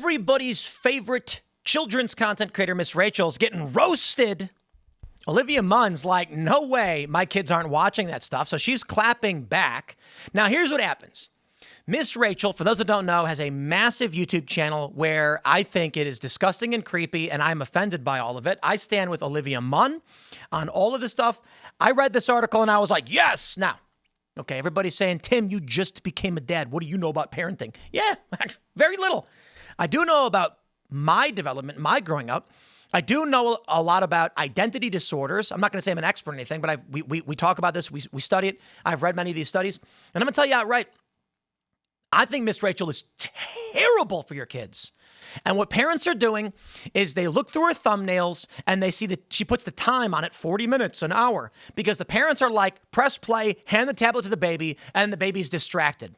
Everybody's favorite children's content creator, Miss Rachel's getting roasted. Olivia Munn's like, no way, my kids aren't watching that stuff. So she's clapping back. Now, here's what happens. Miss Rachel, for those that don't know, has a massive YouTube channel where I think it is disgusting and creepy, and I'm offended by all of it. I stand with Olivia Munn on all of this stuff. I read this article and I was like, yes. Now, okay, everybody's saying, Tim, you just became a dad. What do you know about parenting? Yeah, very little. I do know about my development, my growing up. I do know a lot about identity disorders. I'm not going to say I'm an expert or anything, but we talk about this. We study it. I've read many of these studies. And I'm going to tell you outright, I think Miss Rachel is terrible for your kids. And what parents are doing is they look through her thumbnails and they see that she puts the time on it, 40 minutes, an hour, because the parents are like, press play, hand the tablet to the baby, and the baby's distracted.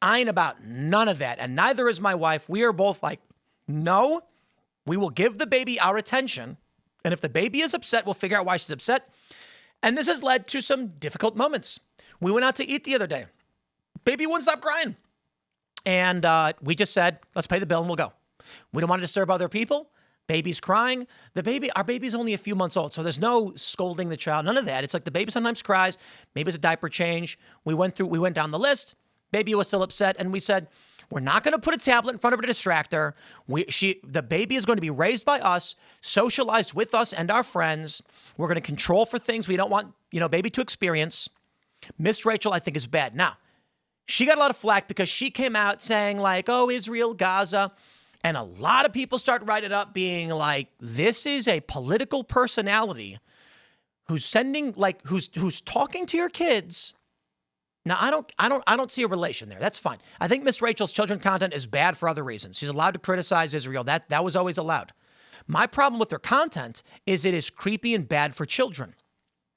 I ain't about none of that. And neither is my wife. We are both like, no. We will give the baby our attention, and if the baby is upset, we'll figure out why she's upset. And this has led to some difficult moments. We went out to eat the other day. Baby wouldn't stop crying. And we just said, let's pay the bill and we'll go. We don't want to disturb other people. Baby's crying. Our baby's only a few months old, so there's no scolding the child, none of that. It's like the baby sometimes cries. Maybe it's a diaper change. We went down the list. Baby was still upset, and we said, we're not going to put a tablet in front of her to distract her. The baby is going to be raised by us, socialized with us and our friends. We're going to control for things we don't want, baby to experience. Miss Rachel, I think, is bad. Now, she got a lot of flack because she came out saying like, oh, Israel, Gaza. And a lot of people start writing it up being like, this is a political personality who's who's talking to your kids. Now, I don't see a relation there. That's fine. I think Miss Rachel's children content is bad for other reasons. She's allowed to criticize Israel. That was always allowed. My problem with her content is it is creepy and bad for children.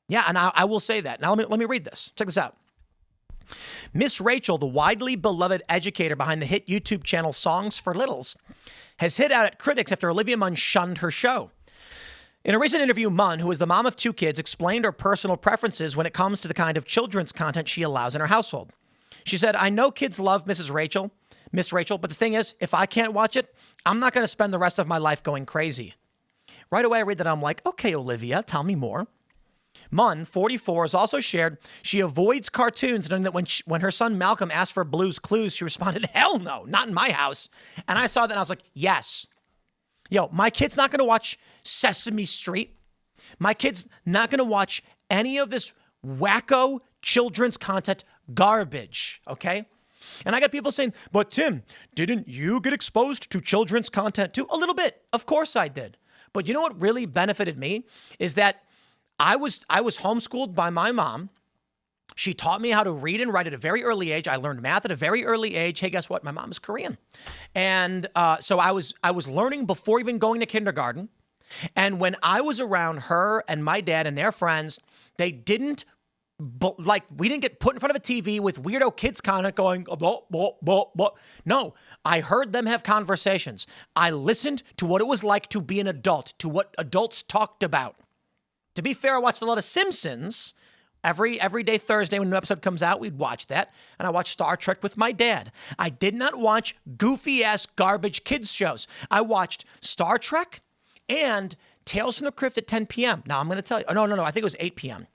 Yeah, and I will say that. Now, let me read this. Check this out. Miss Rachel, the widely beloved educator behind the hit YouTube channel Songs for Littles, has hit out at critics after Olivia Munn shunned her show. In a recent interview, Munn, who is the mom of 2 kids, explained her personal preferences when it comes to the kind of children's content she allows in her household. She said, I know kids love Miss Rachel, but the thing is, if I can't watch it, I'm not going to spend the rest of my life going crazy. Right away, I read that. I'm like, okay, Olivia, tell me more. Munn, 44, has also shared she avoids cartoons, knowing that when her son Malcolm asked for Blue's Clues, she responded, hell no, not in my house. And I saw that and I was like, yes. Yo, my kid's not going to watch Sesame Street. My kid's not going to watch any of this wacko children's content garbage, okay? And I got people saying, but Tim, didn't you get exposed to children's content too? A little bit. Of course I did. But you know what really benefited me is that I was homeschooled by my mom. She taught me how to read and write at a very early age. I learned math at a very early age. Hey, guess what? My mom is Korean. And so I was learning before even going to kindergarten. And when I was around her and my dad and their friends, they didn't, we didn't get put in front of a TV with weirdo kids content going, blah, blah, blah, blah. No, I heard them have conversations. I listened to what it was like to be an adult, to what adults talked about. To be fair, I watched a lot of Simpsons. Every day Thursday when a new episode comes out, we'd watch that. And I watched Star Trek with my dad. I did not watch goofy-ass garbage kids shows. I watched Star Trek and Tales from the Crypt at 10 p.m. Now, I'm going to tell you. Oh, no. I think it was 8 p.m.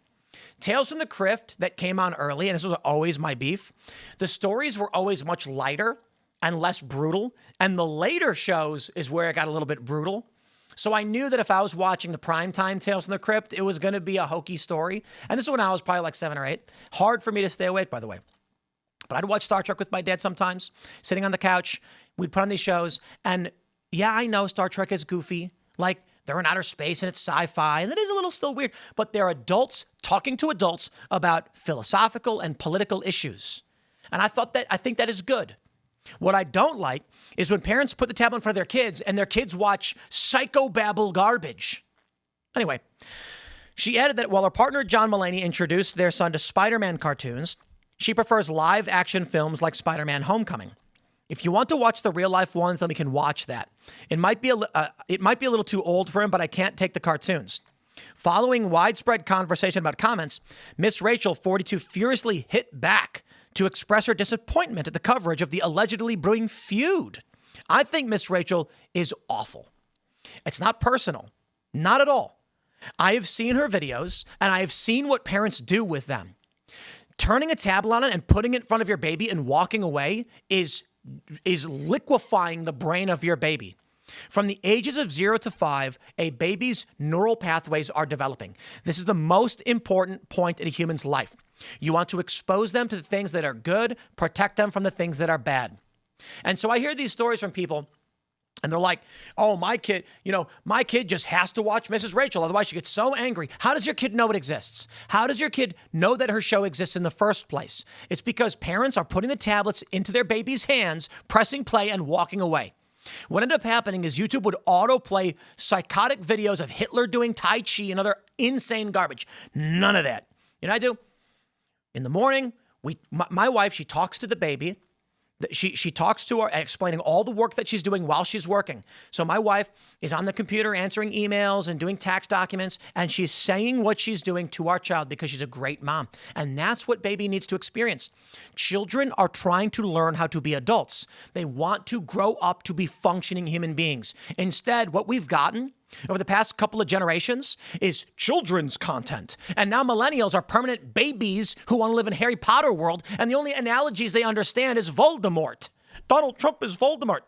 Tales from the Crypt that came on early, and this was always my beef. The stories were always much lighter and less brutal. And the later shows is where it got a little bit brutal. So I knew that if I was watching the primetime Tales from the Crypt, it was going to be a hokey story. And this is when I was probably like 7 or 8. Hard for me to stay awake, by the way. But I'd watch Star Trek with my dad sometimes, sitting on the couch. We'd put on these shows. And yeah, I know Star Trek is goofy. Like, they're in outer space and it's sci-fi. And it is a little still weird. But they're adults talking to adults about philosophical and political issues. And I think that is good. What I don't like is when parents put the tablet in front of their kids and their kids watch psychobabble garbage. Anyway, she added that while her partner John Mulaney introduced their son to Spider-Man cartoons, she prefers live action films like Spider-Man Homecoming. If you want to watch the real life ones, then we can watch that. It might be a little too old for him, but I can't take the cartoons. Following widespread conversation about comments, Miss Rachel, 42, furiously hit back to express her disappointment at the coverage of the allegedly brewing feud. I think Miss Rachel is awful. It's not personal, not at all. I have seen her videos and I have seen what parents do with them. Turning a tablet on it and putting it in front of your baby and walking away is liquefying the brain of your baby. From the ages of 0 to 5, a baby's neural pathways are developing. This is the most important point in a human's life. You want to expose them to the things that are good, protect them from the things that are bad. And so I hear these stories from people and they're like, oh, my kid just has to watch Mrs. Rachel. Otherwise she gets so angry. How does your kid know it exists? How does your kid know that her show exists in the first place? It's because parents are putting the tablets into their baby's hands, pressing play and walking away. What ended up happening is YouTube would autoplay psychotic videos of Hitler doing Tai Chi and other insane garbage. None of that. You know what I do? In the morning, my wife, she talks to the baby. She talks to her, explaining all the work that she's doing while she's working. So my wife is on the computer answering emails and doing tax documents, and she's saying what she's doing to our child because she's a great mom. And that's what baby needs to experience. Children are trying to learn how to be adults. They want to grow up to be functioning human beings. Instead, what we've gotten over the past couple of generations is children's content. And now millennials are permanent babies who want to live in Harry Potter world. And the only analogies they understand is Voldemort. Donald Trump is Voldemort.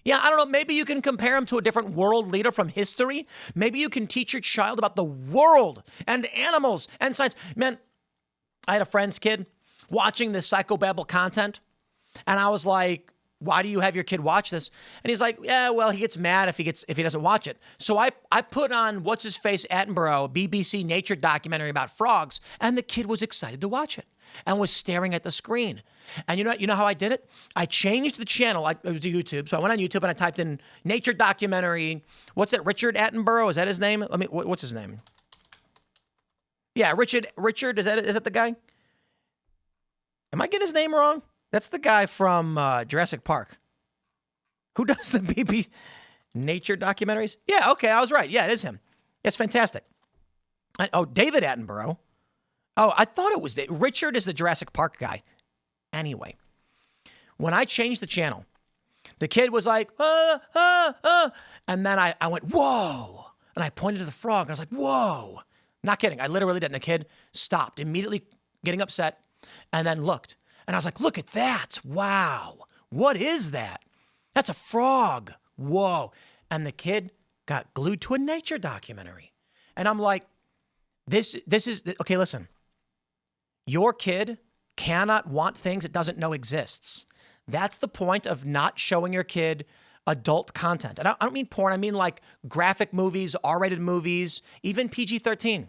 Yeah, I don't know. Maybe you can compare him to a different world leader from history. Maybe you can teach your child about the world and animals and science. Man, I had a friend's kid watching this psychobabble content. And I was like, why do you have your kid watch this? And he's like, yeah, well, he gets mad if he doesn't watch it. So I put on what's-his-face Attenborough, BBC nature documentary about frogs, and the kid was excited to watch it and was staring at the screen. And you know how I did it? I changed the channel. It was to YouTube. So I went on YouTube and I typed in nature documentary. What's it? Richard Attenborough? Is that his name? What's his name? Yeah, Richard, is that the guy? Am I getting his name wrong? That's the guy from Jurassic Park. Who does the BBC nature documentaries? Yeah, okay, I was right. Yeah, it is him. It's fantastic. David Attenborough. Oh, I thought it was Richard is the Jurassic Park guy. Anyway, when I changed the channel, the kid was like, and then I went, whoa, and I pointed to the frog, and I was like, whoa. Not kidding. I literally did, and the kid stopped, immediately getting upset, and then looked. And I was like, look at that. Wow. What is that? That's a frog. Whoa. And the kid got glued to a nature documentary. And I'm like, this is, okay, listen. Your kid cannot want things it doesn't know exists. That's the point of not showing your kid adult content. And I don't mean porn. I mean like graphic movies, R-rated movies, even PG-13.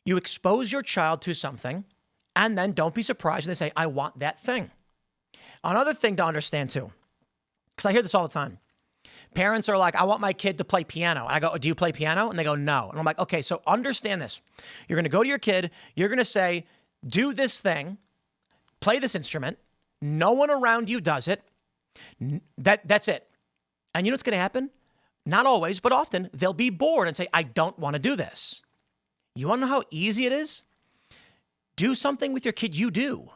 You expose your child to something, and then don't be surprised when they say, I want that thing. Another thing to understand too, because I hear this all the time. Parents are like, I want my kid to play piano. And I go, do you play piano? And they go, no. And I'm like, okay, so understand this. You're going to go to your kid. You're going to say, do this thing, play this instrument. No one around you does it. That's it. And you know what's going to happen? Not always, but often they'll be bored and say, I don't want to do this. You want to know how easy it is? Do something with your kid you do.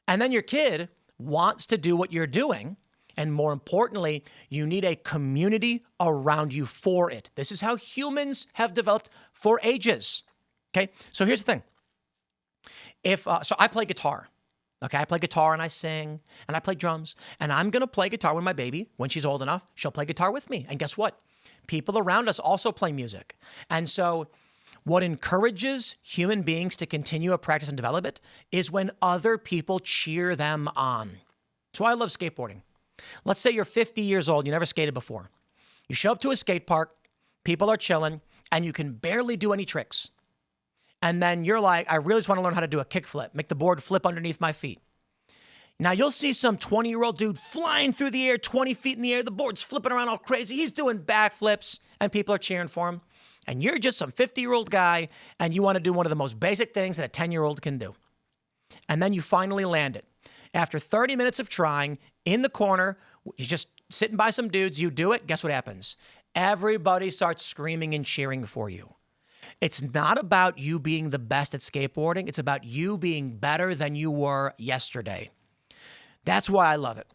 And then your kid wants to do what you're doing. And more importantly, you need a community around you for it. This is how humans have developed for ages. Okay, so here's the thing. So I play guitar. Okay, I play guitar and I sing and I play drums. And I'm going to play guitar with my baby. When she's old enough, she'll play guitar with me. And guess what? People around us also play music. And so what encourages human beings to continue a practice and develop it is when other people cheer them on. That's why I love skateboarding. Let's say you're 50 years old, you never skated before. You show up to a skate park, people are chilling, and you can barely do any tricks. And then you're like, I really just want to learn how to do a kickflip, make the board flip underneath my feet. Now you'll see some 20-year-old dude flying through the air, 20 feet in the air, the board's flipping around all crazy, he's doing backflips, and people are cheering for him. And you're just some 50-year-old guy, and you want to do one of the most basic things that a 10-year-old can do. And then you finally land it. After 30 minutes of trying, in the corner, you're just sitting by some dudes, you do it, guess what happens? Everybody starts screaming and cheering for you. It's not about you being the best at skateboarding. It's about you being better than you were yesterday. That's why I love it.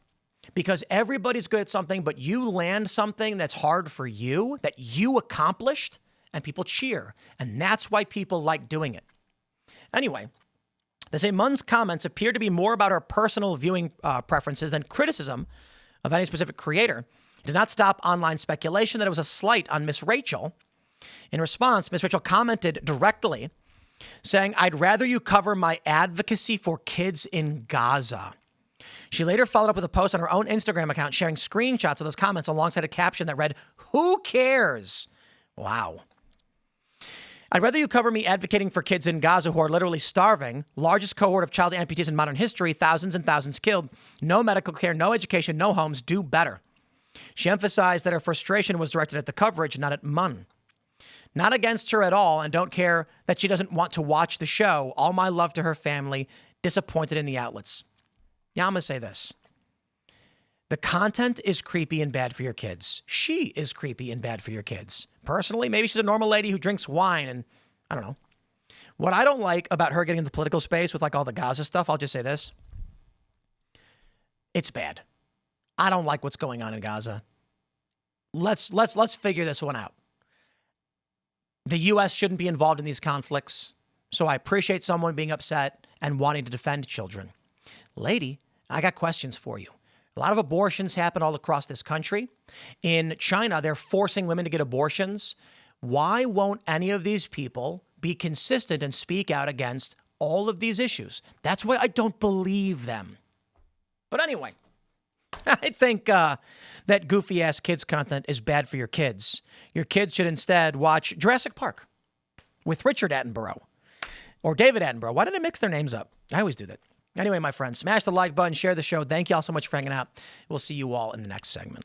because everybody's good at something, but you land something that's hard for you, that you accomplished, and people cheer. And that's why people like doing it. Anyway, they say Munn's comments appear to be more about her personal viewing preferences than criticism of any specific creator. It did not stop online speculation that it was a slight on Miss Rachel. In response, Miss Rachel commented directly, saying, "I'd rather you cover my advocacy for kids in Gaza." She later followed up with a post on her own Instagram account sharing screenshots of those comments alongside a caption that read, "Who cares?" Wow. "I'd rather you cover me advocating for kids in Gaza who are literally starving, largest cohort of child amputees in modern history, thousands and thousands killed, no medical care, no education, no homes, do better." She emphasized that her frustration was directed at the coverage, not at Munn. "Not against her at all, and don't care that she doesn't want to watch the show. All my love to her family, disappointed in the outlets." Yeah, I'm going to say this. The content is creepy and bad for your kids. She is creepy and bad for your kids. Personally, maybe she's a normal lady who drinks wine and I don't know. What I don't like about her getting into the political space with like all the Gaza stuff, I'll just say this. It's bad. I don't like what's going on in Gaza. Let's figure this one out. The U.S. shouldn't be involved in these conflicts, so I appreciate someone being upset and wanting to defend children. Lady, I got questions for you. A lot of abortions happen all across this country. In China, they're forcing women to get abortions. Why won't any of these people be consistent and speak out against all of these issues? That's why I don't believe them. But anyway, I think that goofy-ass kids content is bad for your kids. Your kids should instead watch Jurassic Park with Richard Attenborough or David Attenborough. Why did I mix their names up? I always do that. Anyway, my friends, smash the like button, share the show. Thank you all so much for hanging out. We'll see you all in the next segment.